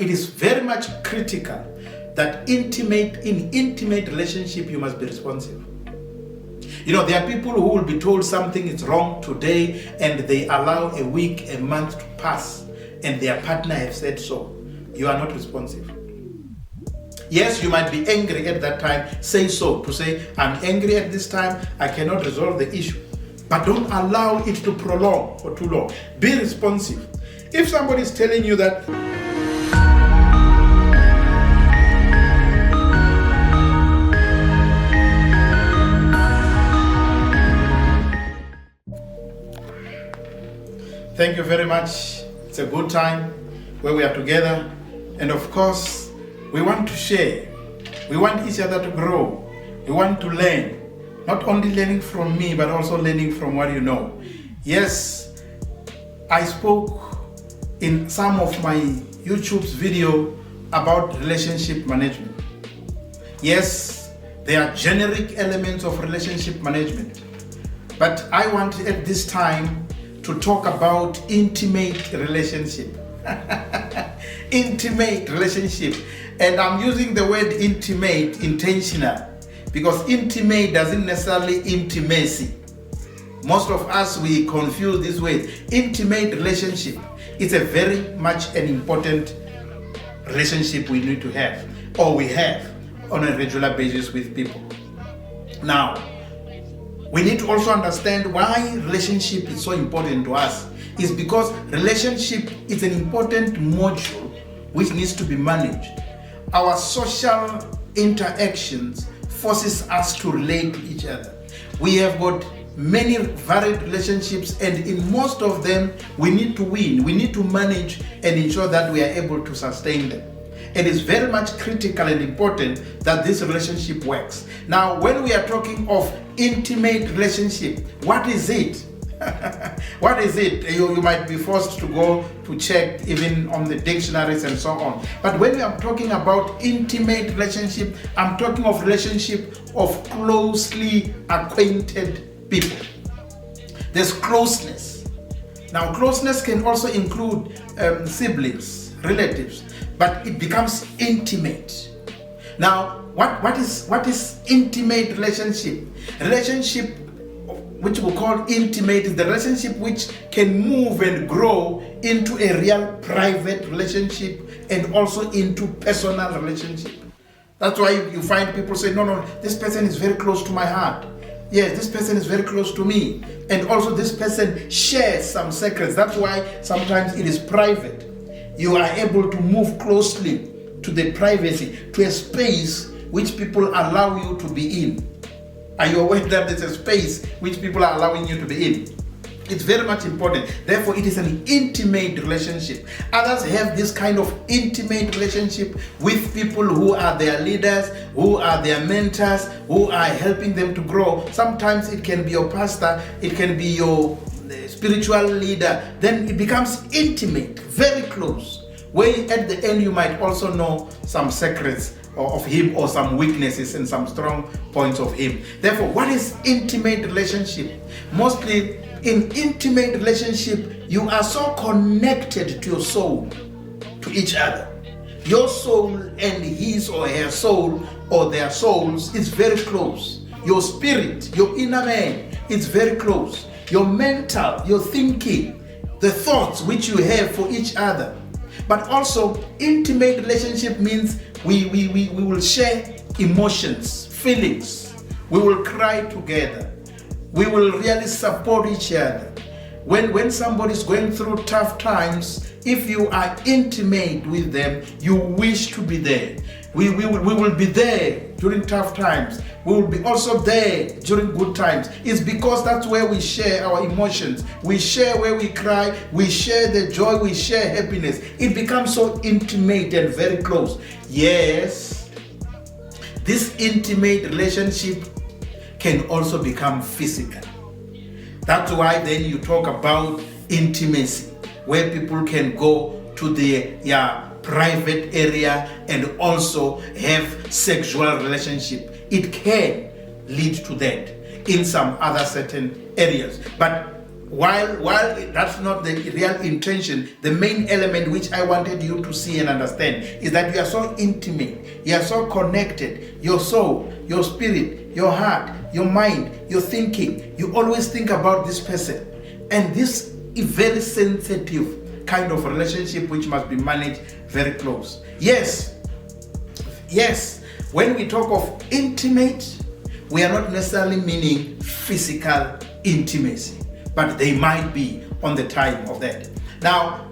But it is very much critical that in intimate relationship, you must be responsive. You know, there are people who will be told something is wrong today and they allow a week, a month to pass and their partner has said so. You are not responsive. Yes, you might be angry at that time. Say so, to say, I'm angry at this time, I cannot resolve the issue. But don't allow it to prolong for too long. Be responsive. If somebody is telling you that thank you very much. It's a good time where we are together. And of course, we want to share. We want each other to grow. We want to learn. Not only learning from me, but also learning from what you know. Yes, I spoke in some of my YouTube's video about relationship management. Yes, there are generic elements of relationship management. But I want at this time to talk about intimate relationship. Intimate relationship. And I'm using the word intimate intentional because intimate doesn't necessarily intimacy. Most of us, we confuse this word. Intimate relationship is a very much an important relationship we need to have, or we have on a regular basis with people. Now, we need to also understand why relationship is so important to us. It's because relationship is an important module which needs to be managed. Our social interactions forces us to relate to each other. We have got many varied relationships, and in most of them, we need to win. We need to manage and ensure that we are able to sustain them. It is very much critical and important that this relationship works. Now, when we are talking of intimate relationship, what is it? What is it? You might be forced to go to check even on the dictionaries and so on. But when we are talking about intimate relationship, I'm talking of relationship of closely acquainted people. There's closeness. Now, closeness can also include siblings, relatives, but it becomes intimate. Now, what is intimate relationship? Relationship which we call intimate is the relationship which can move and grow into a real private relationship and also into personal relationship. That's why you find people say, no, this person is very close to my heart. Yes, this person is very close to me. And also this person shares some secrets. That's why sometimes it is private. You are able to move closely to the privacy, to a space which people allow you to be in. Are you aware that there's a space which people are allowing you to be in? It's very much important. Therefore, it is an intimate relationship. Others have this kind of intimate relationship with people who are their leaders, who are their mentors, who are helping them to grow. Sometimes it can be your pastor, it can be your spiritual leader. Then it becomes intimate, very close, where at the end you might also know some secrets of him or some weaknesses and some strong points of him. Therefore, what is intimate relationship? Mostly in intimate relationship, you are so connected to your soul, to each other. Your soul and his or her soul or their souls is very close. Your spirit, your inner man is very close. Your mental, your thinking, the thoughts which you have for each other. But also, intimate relationship means we will share emotions, feelings. We will cry together. We will really support each other. When somebody is going through tough times, if you are intimate with them, you wish to be there. We will be there during tough times. We will be also there during good times. It's because that's where we share our emotions. We share where we cry. We share the joy. We share happiness. It becomes so intimate and very close. Yes, this intimate relationship can also become physical. That's why then you talk about intimacy, where people can go to their private area and also have sexual relationship. It can lead to that in some other certain areas. But while that's not the real intention, the main element which I wanted you to see and understand is that you are so intimate, you are so connected, your soul, your spirit, your heart, your mind, your thinking, you always think about this person. And this is very sensitive kind of relationship which must be managed very close. Yes, when we talk of intimate, we are not necessarily meaning physical intimacy, but they might be on the time of that. Now,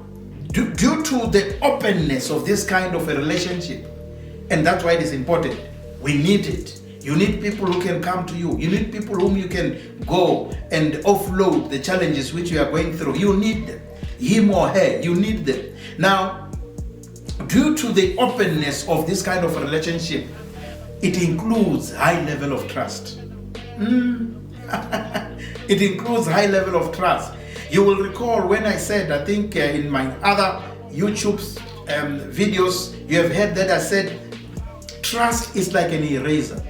due to the openness of this kind of a relationship, and that's why it is important, we need it. You need people who can come to you. You need people whom you can go and offload the challenges which you are going through. You need them. Him or her, you need them. Now, due to the openness of this kind of a relationship, it includes high level of trust. It includes high level of trust. You will recall when I said, I think in my other YouTube videos, you have heard that I said, trust is like an eraser.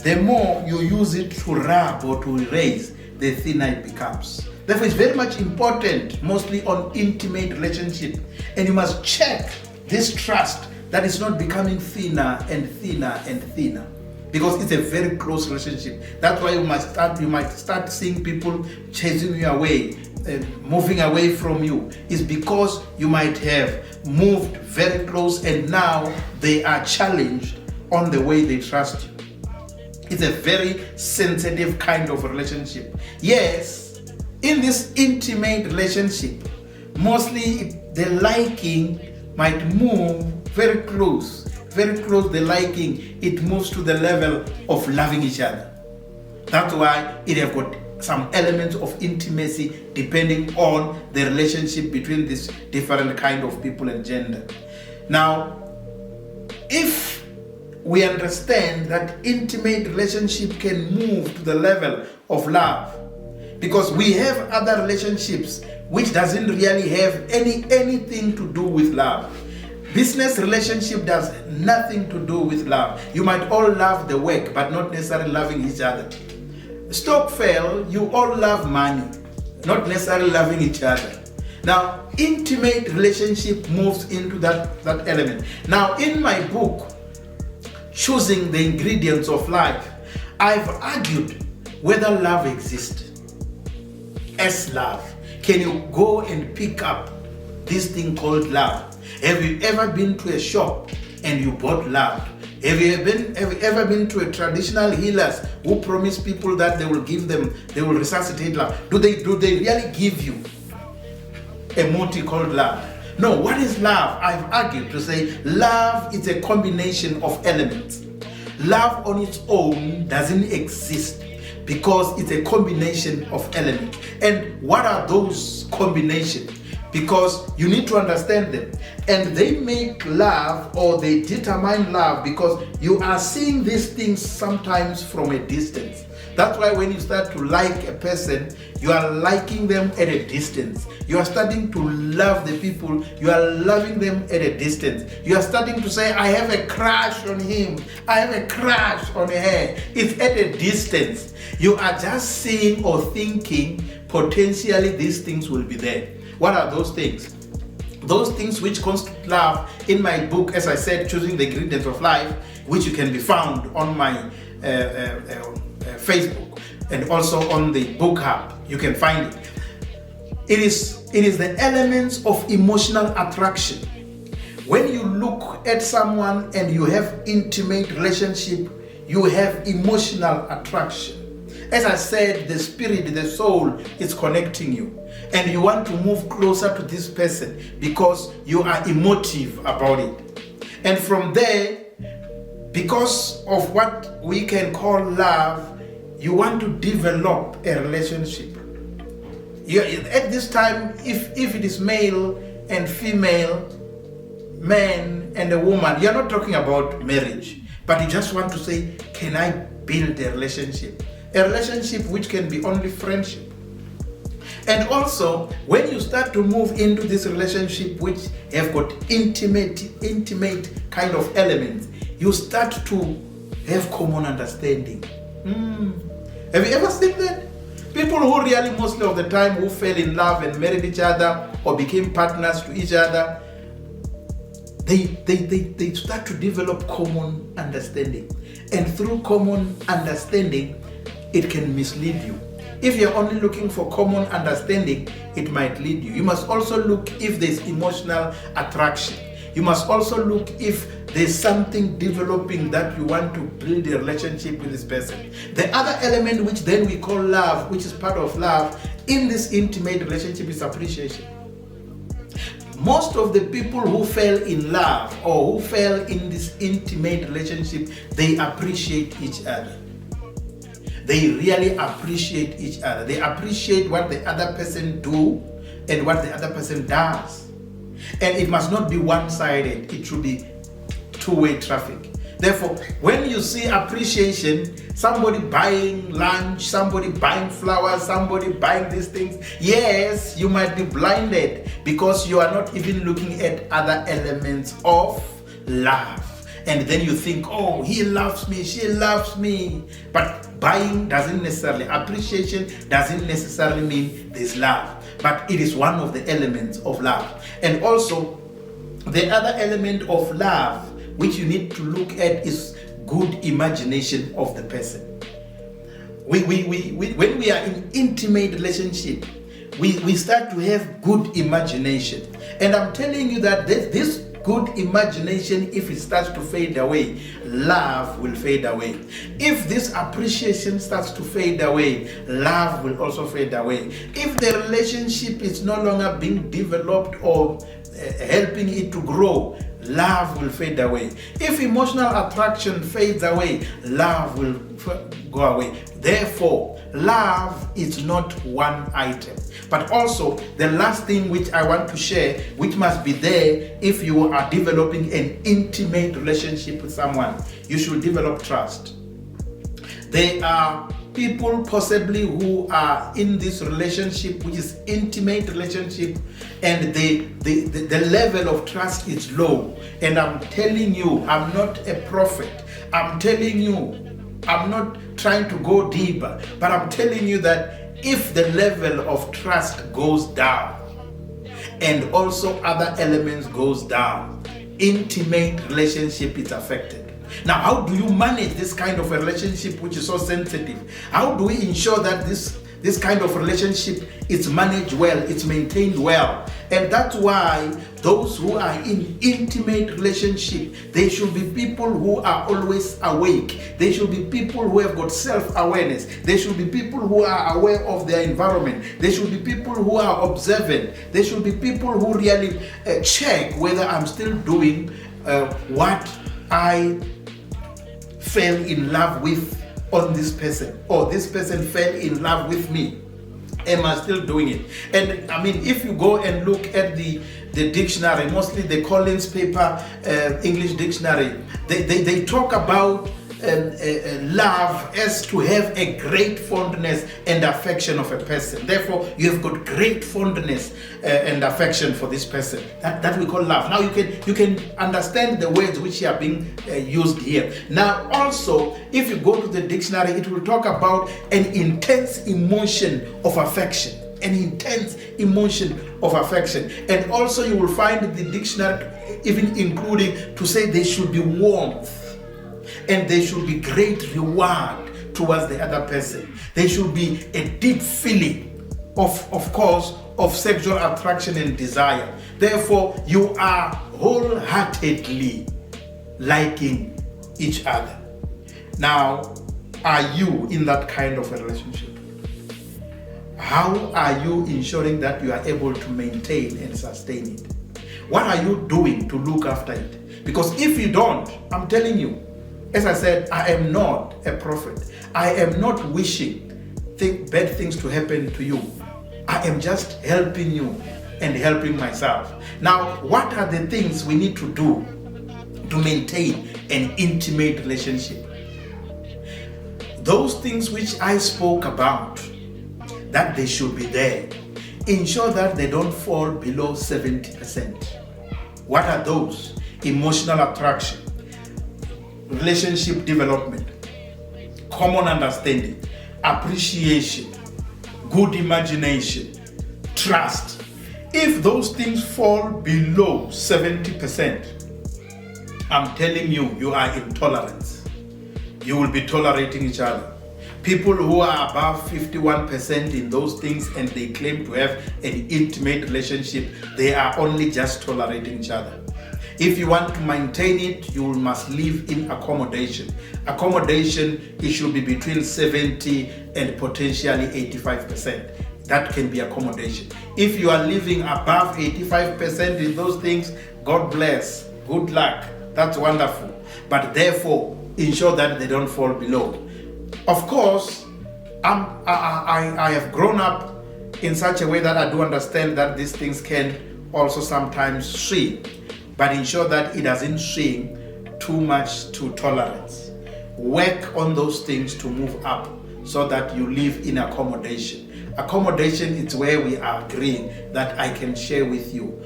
The more you use it to rub or to erase, the thinner it becomes. Therefore, it's very much important, mostly on intimate relationship. And you must check this trust that is not becoming thinner and thinner and thinner, because it's a very close relationship. That's why you might start seeing people chasing you away, moving away from you. It's because you might have moved very close and now they are challenged on the way they trust you. It's a very sensitive kind of relationship. Yes, in this intimate relationship, mostly the liking might move very close. The liking, it moves to the level of loving each other. That's why it has got some elements of intimacy depending on the relationship between these different kind of people and gender. Now, if we understand that intimate relationship can move to the level of love, because we have other relationships which doesn't really have anything to do with love. Business relationship does nothing to do with love. You might all love the work, but not necessarily loving each other. Stokvel, you all love money, not necessarily loving each other. Now, intimate relationship moves into that element. Now, in my book, Choosing the Ingredients of Life, I've argued whether love exists as love. Can you go and pick up this thing called love? Have you ever been to a shop and you bought love? Have you ever been to a traditional healers who promise people that they will resuscitate love? Do they really give you a multi called love? No, what is love? I've argued to say love is a combination of elements. Love on its own doesn't exist because it's a combination of elements. And what are those combinations? Because you need to understand them. And they make love, or they determine love, because you are seeing these things sometimes from a distance. That's why when you start to like a person, you are liking them at a distance. You are starting to love the people, you are loving them at a distance. You are starting to say, I have a crush on him, I have a crush on her. It's at a distance. You are just seeing or thinking potentially these things will be there. What are those things? Those things which constitute love. In my book, as I said, Choosing the Ingredients of Life, which you can be found on my Facebook and also on the book hub, you can find it. It is the elements of emotional attraction. When you look at someone and you have intimate relationship, you have emotional attraction. As I said, the spirit, the soul is connecting you. And you want to move closer to this person because you are emotive about it. And from there, because of what we can call love, you want to develop a relationship. At this time, if it is male and female, man and a woman, you're not talking about marriage, but you just want to say, can I build a relationship? A relationship which can be only friendship. And also, when you start to move into this relationship which have got intimate kind of elements, you start to have common understanding. Have you ever seen that? People who really mostly of the time who fell in love and married each other or became partners to each other, they start to develop common understanding. And through common understanding, it can mislead you. If you're only looking for common understanding, it might lead you. You must also look if there's emotional attraction. You must also look if there's something developing that you want to build a relationship with this person. The other element, which then we call love, which is part of love in this intimate relationship, is appreciation. Most of the people who fell in love or who fell in this intimate relationship, they appreciate each other. They really appreciate each other. They appreciate what the other person do and what the other person does. And it must not be one-sided. It should be two-way traffic. Therefore, when you see appreciation, somebody buying lunch, somebody buying flowers, somebody buying these things, yes, you might be blinded because you are not even looking at other elements of love. And then you think, oh, he loves me, she loves me. But buying doesn't necessarily, appreciation doesn't necessarily mean there's love. But it is one of the elements of love. And also, the other element of love which you need to look at is good imagination of the person. When we are in intimate relationship, we start to have good imagination. And I'm telling you that this good imagination, if it starts to fade away, love will fade away. If this appreciation starts to fade away, love will also fade away. If the relationship is no longer being developed or helping it to grow, love will fade away. If emotional attraction fades away, love will go away. Therefore, love is not one item. But also, the last thing which I want to share, which must be there if you are developing an intimate relationship with someone, you should develop trust. There are people possibly who are in this relationship, which is intimate relationship, and the level of trust is low. And I'm telling you, I'm not a prophet. I'm telling you, I'm not trying to go deeper, but I'm telling you that if the level of trust goes down and also other elements goes down, intimate relationship is affected. Now, how do you manage this kind of a relationship which is so sensitive? How do we ensure that this kind of relationship is managed well, it's maintained well? And that's why those who are in intimate relationship, they should be people who are always awake. They should be people who have got self-awareness. They should be people who are aware of their environment. They should be people who are observant. They should be people who really check whether I'm still doing what I fell in love with on this person, or this person fell in love with me. Am I still doing it? And I mean, if you go and look at the dictionary, mostly the Collins paper English dictionary, they talk about love as to have a great fondness and affection of a person. Therefore, you have got great fondness and affection for this person. That we call love. Now you can understand the words which are being used here. Now also, if you go to the dictionary, it will talk about an intense emotion of affection. An intense emotion of affection. And also you will find the dictionary even including to say there should be warmth. And there should be great reward towards the other person. There should be a deep feeling of course, of sexual attraction and desire. Therefore, you are wholeheartedly liking each other. Now, are you in that kind of a relationship? How are you ensuring that you are able to maintain and sustain it? What are you doing to look after it? Because if you don't, I'm telling you, as I said, I am not a prophet. I am not wishing bad things to happen to you. I am just helping you and helping myself. Now, what are the things we need to do to maintain an intimate relationship? Those things which I spoke about, that they should be there. Ensure that they don't fall below 70%. What are those? Emotional attraction, relationship development, common understanding, appreciation, good imagination, trust. If those things fall below 70%, I'm telling you, you are intolerant. You will be tolerating each other. People who are above 51% in those things and they claim to have an intimate relationship, they are only just tolerating each other. If you want to maintain it, you must live in accommodation. Accommodation, it should be between 70 and potentially 85%. That can be accommodation. If you are living above 85% in those things, God bless, good luck, that's wonderful. But therefore, ensure that they don't fall below. Of course, I have grown up in such a way that I do understand that these things can also sometimes swing, but ensure that it doesn't swing too much to tolerance. Work on those things to move up so that you live in accommodation. Accommodation is where we are agreeing that I can share with you,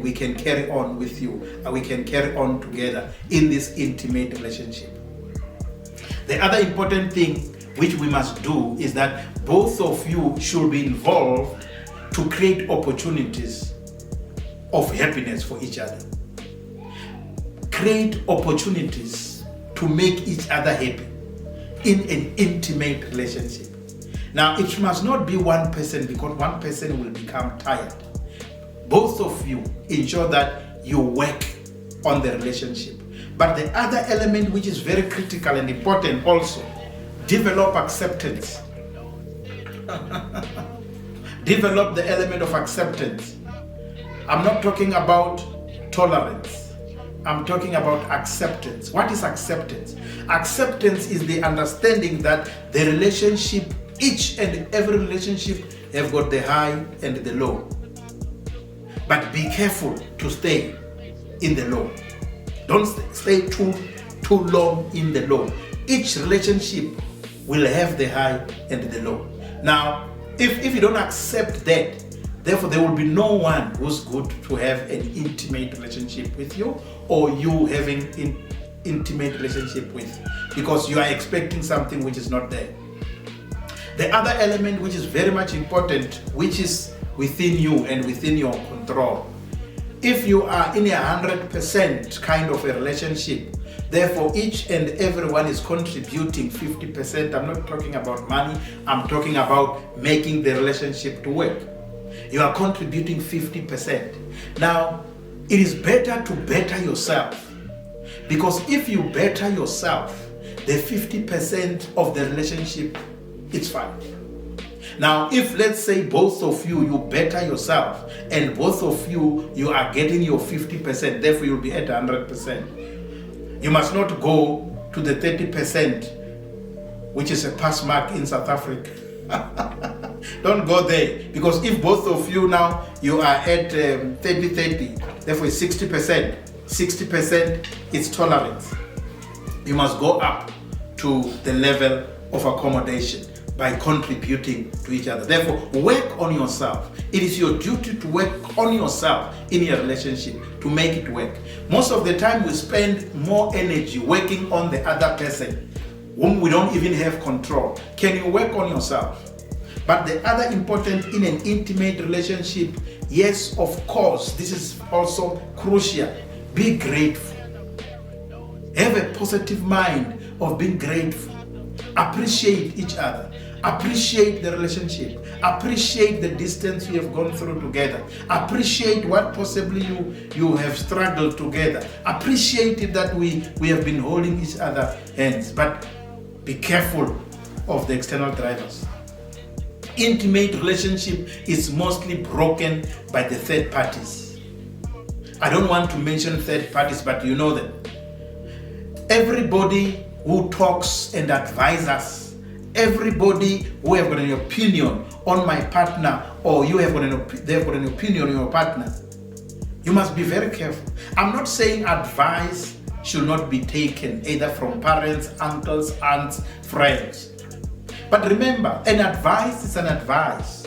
we can carry on with you, we can carry on together in this intimate relationship. The other important thing which we must do is that both of you should be involved to create opportunities of happiness for each other. Create opportunities to make each other happy in an intimate relationship. Now, it must not be one person, because one person will become tired. Both of you ensure that you work on the relationship. But the other element which is very critical and important also, develop acceptance. Develop the element of acceptance. I'm not talking about tolerance. I'm talking about acceptance. What is acceptance? Acceptance is the understanding that the relationship, each and every relationship, have got the high and the low. But be careful to stay in the low. Don't stay too long in the low. Each relationship will have the high and the low. Now, if you don't accept that, therefore there will be no one who's good to have an intimate relationship with you, or you having an intimate relationship with, because you are expecting something which is not there. The other element which is very much important, which is within you and within your control. If you are in 100% kind of a relationship, therefore each and everyone is contributing 50%. I'm not talking about money, I'm talking about making the relationship to work. You are contributing 50%. Now, it is better to better yourself, because if you better yourself, the 50% of the relationship, it's fine. Now, if let's say both of you better yourself, and both of you are getting your 50%, therefore you'll be at 100%. You must not go to the 30%, which is a pass mark in South Africa. Don't go there, because if both of you now, you are at 30-30, therefore it's 60%. 60% is tolerance. You must go up to the level of accommodation by contributing to each other. Therefore, work on yourself. It is your duty to work on yourself in your relationship to make it work. Most of the time we spend more energy working on the other person whom we don't even have control. Can you work on yourself? But the other important in an intimate relationship, yes, of course, this is also crucial. Be grateful. Have a positive mind of being grateful. Appreciate each other. Appreciate the relationship. Appreciate the distance you have gone through together. Appreciate what possibly you have struggled together. Appreciate it that we have been holding each other hands. But be careful of the external drivers. Intimate relationship is mostly broken by the third parties. I don't want to mention third parties, but you know them. Everybody who talks and advises, everybody who have got an opinion on my partner, or they've got an opinion on your partner, you must be very careful. I'm not saying advice should not be taken either from parents, uncles, aunts, friends. But remember, an advice is an advice.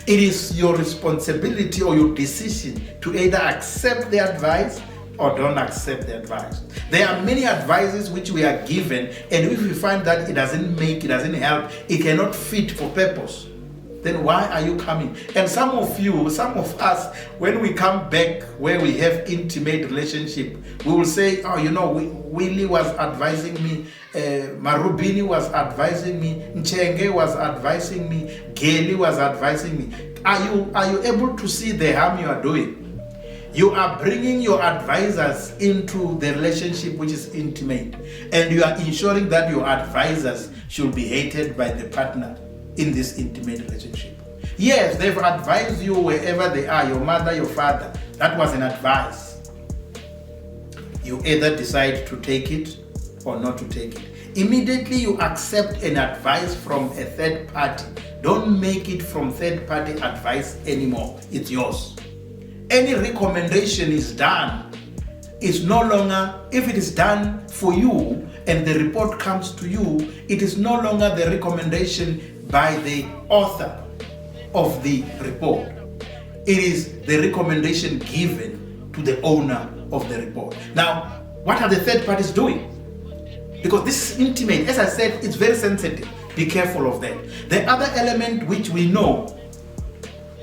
It is your responsibility or your decision to either accept the advice or don't accept the advice. There are many advices which we are given, and if we find that it doesn't help, it cannot fit for purpose, then why are you coming? And some of us, when we come back where we have intimate relationship, we will say, oh, Willie was advising me, Marubini was advising me, Nchenge was advising me, Geli was advising me. Are you able to see the harm you are doing? You are bringing your advisors into the relationship which is intimate, and you are ensuring that your advisors should be hated by the partner in this intimate relationship. Yes, they've advised you wherever they are, your mother, your father. That was an advice. You either decide to take it or not to take it. Immediately you accept an advice from a third party. Don't make it from third party advice anymore. It's yours. Any recommendation is done. It's no longer, if it is done for you and the report comes to you, it is no longer the recommendation by the author of the report. It is the recommendation given to the owner of the report. Now, what are the third parties doing? Because this is intimate. As I said, it's very sensitive. Be careful of that. The other element which we know,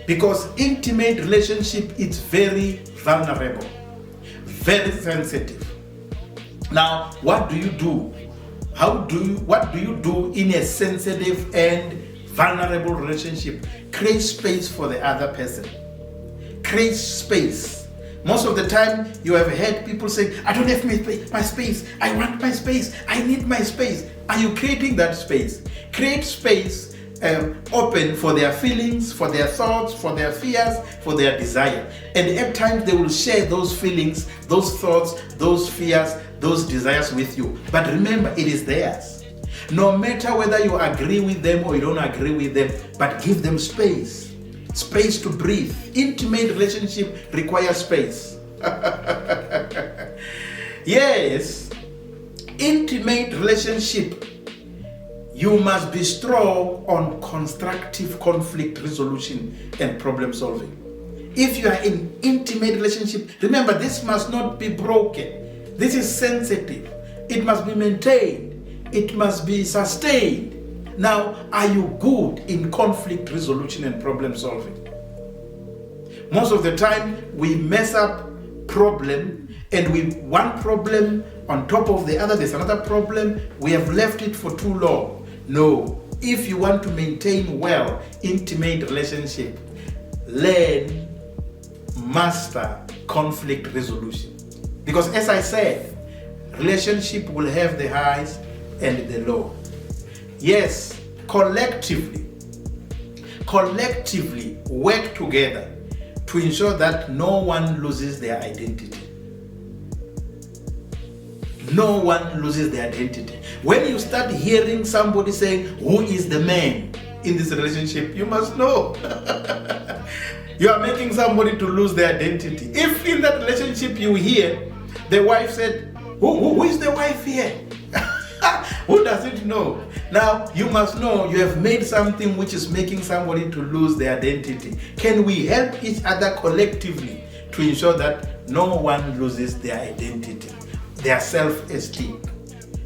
because intimate relationship is very vulnerable, very sensitive. Now, what do you do? What do you do in a sensitive and vulnerable relationship? Create space for the other person. Create space. Most of the time, you have heard people say, I don't have my space. I want my space. I need my space. Are you creating that space? Create space open for their feelings, for their thoughts, for their fears, for their desire. And at times they will share those feelings, those thoughts, those fears, those desires with you. But remember, it is theirs. No matter whether you agree with them or you don't agree with them, but give them space. Space to breathe. Intimate relationship requires space. Yes, intimate relationship, you must be strong on constructive conflict resolution and problem solving. If you are in intimate relationship, remember, this must not be broken. This is sensitive. It must be maintained. It must be sustained. Now, are you good in conflict resolution and problem solving? Most of the time, we mess up problem, and we one problem on top of the other, there's another problem, we have left it for too long. No, if you want to maintain well intimate relationship, learn, master conflict resolution. Because as I said, relationship will have the highs and the low. Yes, collectively work together to ensure that no one loses their identity. No one loses their identity. When you start hearing somebody saying, who is the man in this relationship, you must know you are making somebody to lose their identity. If in that relationship you hear the wife said, who is the wife here? Who doesn't know? Now, you must know you have made something which is making somebody to lose their identity. Can we help each other collectively to ensure that no one loses their identity, their self-esteem,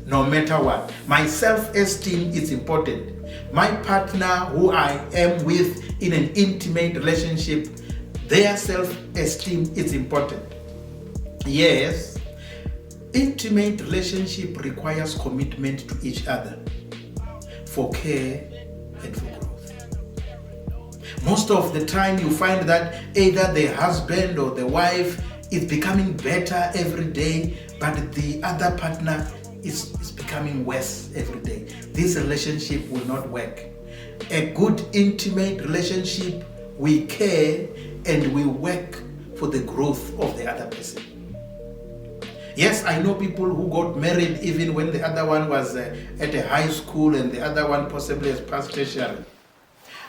no matter what? My self-esteem is important. My partner who I am with in an intimate relationship, their self-esteem is important. Yes, intimate relationship requires commitment to each other for care and for growth. Most of the time you find that either the husband or the wife is becoming better every day, but the other partner is becoming worse every day. This relationship will not work. A good intimate relationship, we care and we work for the growth of the other person. Yes, I know people who got married even when the other one was at a high school and the other one possibly has passed tertiary.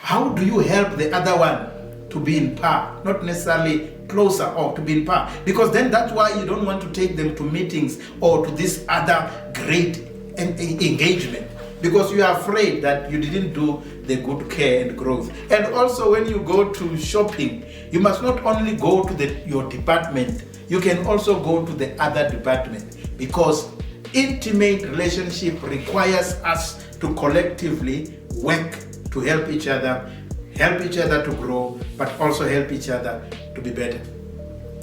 How do you help the other one to be in par? Not necessarily closer or to be in par. Because then that's why you don't want to take them to meetings or to this other great engagement. Because you are afraid that you didn't do the good care and growth. And also when you go to shopping, you must not only go to your department, you can also go to the other department, because intimate relationship requires us to collectively work to help each other help each other to grow, but also help each other to be better.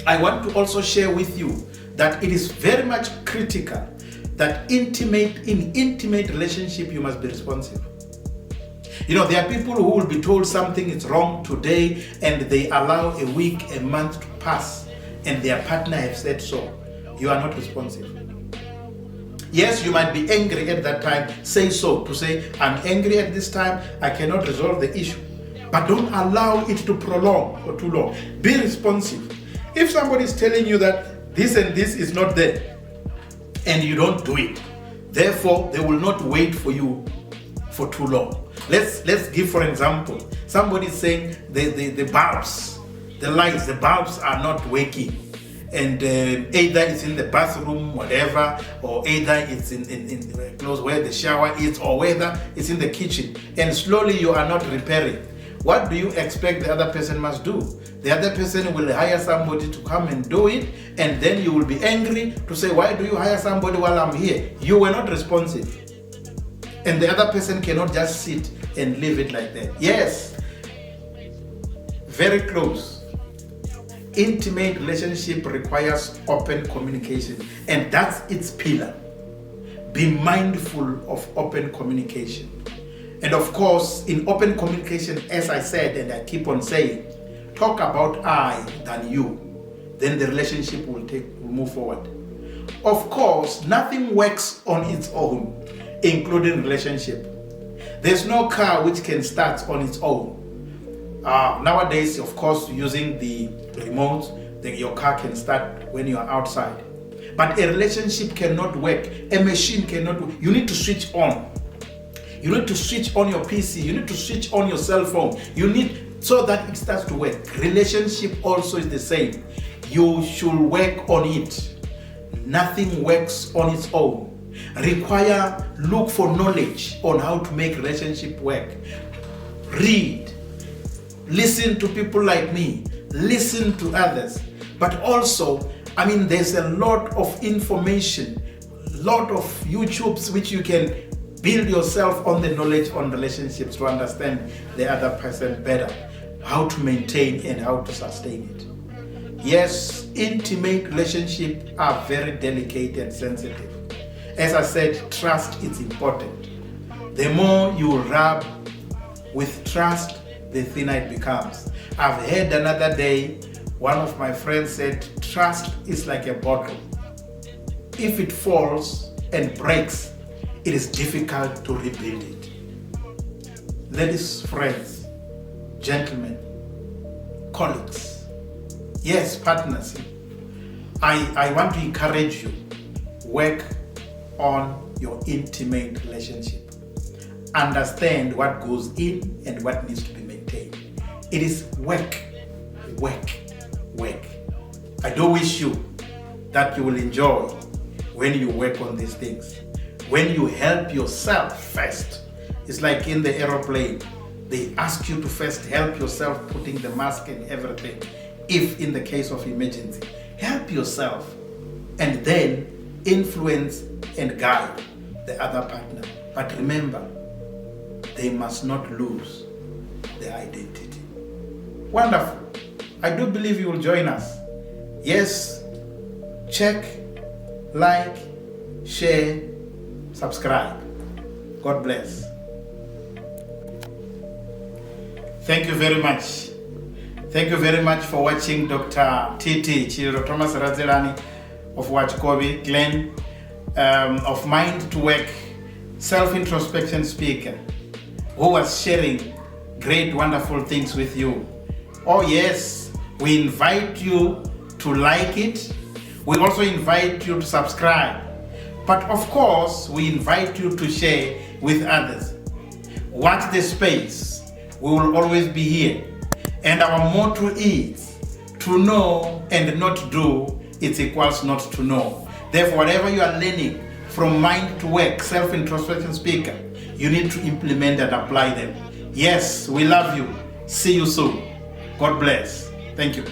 I want to also share with you that it is very much critical that in intimate relationship you must be responsive. You know, there are people who will be told something is wrong today and they allow a week, a month to pass and their partner has said so. You are not responsive. Yes, you might be angry at that time. Say so, to say, I'm angry at this time, I cannot resolve the issue. But don't allow it to prolong for too long. Be responsive. If somebody is telling you that this and this is not there, and you don't do it, therefore they will not wait for you for too long. Let's give, for example, somebody is saying the bulbs, the lights, the bulbs are not working. And either it's in the bathroom, whatever, or either it's in close where the shower is, or whether it's in the kitchen, and slowly you are not repairing. What do you expect the other person must do? The other person will hire somebody to come and do it, and then you will be angry to say, why do you hire somebody while I'm here? You were not responsive. And the other person cannot just sit and leave it like that. Yes, very close. Intimate relationship requires open communication, and that's its pillar. Be mindful of open communication. And of course, in open communication, as I said, and I keep on saying, talk about I than you. Then the relationship will move forward. Of course, nothing works on its own, including relationship. There's no car which can start on its own. Nowadays, of course, using the remote, your car can start when you are outside. But a relationship cannot work. A machine cannot work. You need to switch on. You need to switch on your PC. You need to switch on your cell phone. You need, so that it starts to work. Relationship also is the same. You should work on it. Nothing works on its own. Look for knowledge on how to make relationship work. Read. Listen to people like me. Listen to others. But also, there's a lot of information, lot of YouTubes which you can build yourself on the knowledge on relationships to understand the other person better, how to maintain and how to sustain it. Yes, intimate relationships are very delicate and sensitive. As I said, trust is important. The more you rub with trust, the thinner it becomes. I've heard another day, one of my friends said, trust is like a bottle. If it falls and breaks, it is difficult to rebuild it. Ladies, friends, gentlemen, colleagues, yes, partners, I want to encourage you, work on your intimate relationship. Understand what goes in and what needs to be maintained. It is work, work, work. I do wish you that you will enjoy when you work on these things. When you help yourself first. It's like in the aeroplane. They ask you to first help yourself putting the mask and everything. If in the case of emergency, help yourself and then influence and guide the other partner. But remember, they must not lose their identity. Wonderful. I do believe you will join us. Yes, check, like, share, subscribe. God bless. Thank you very much. Thank you very much for watching Dr. TT, Tshililo Thomas Radzilani of Wachkobi, Glen, of Mind to Work, self-introspection speaker, who was sharing great, wonderful things with you. Oh yes, we invite you to like it. We also invite you to subscribe. But of course, we invite you to share with others. Watch the space. We will always be here. And our motto is, to know and not do, it equals not to know. Therefore, whatever you are learning from Mind to Work, self-introspection speaker, you need to implement and apply them. Yes, we love you. See you soon. God bless. Thank you.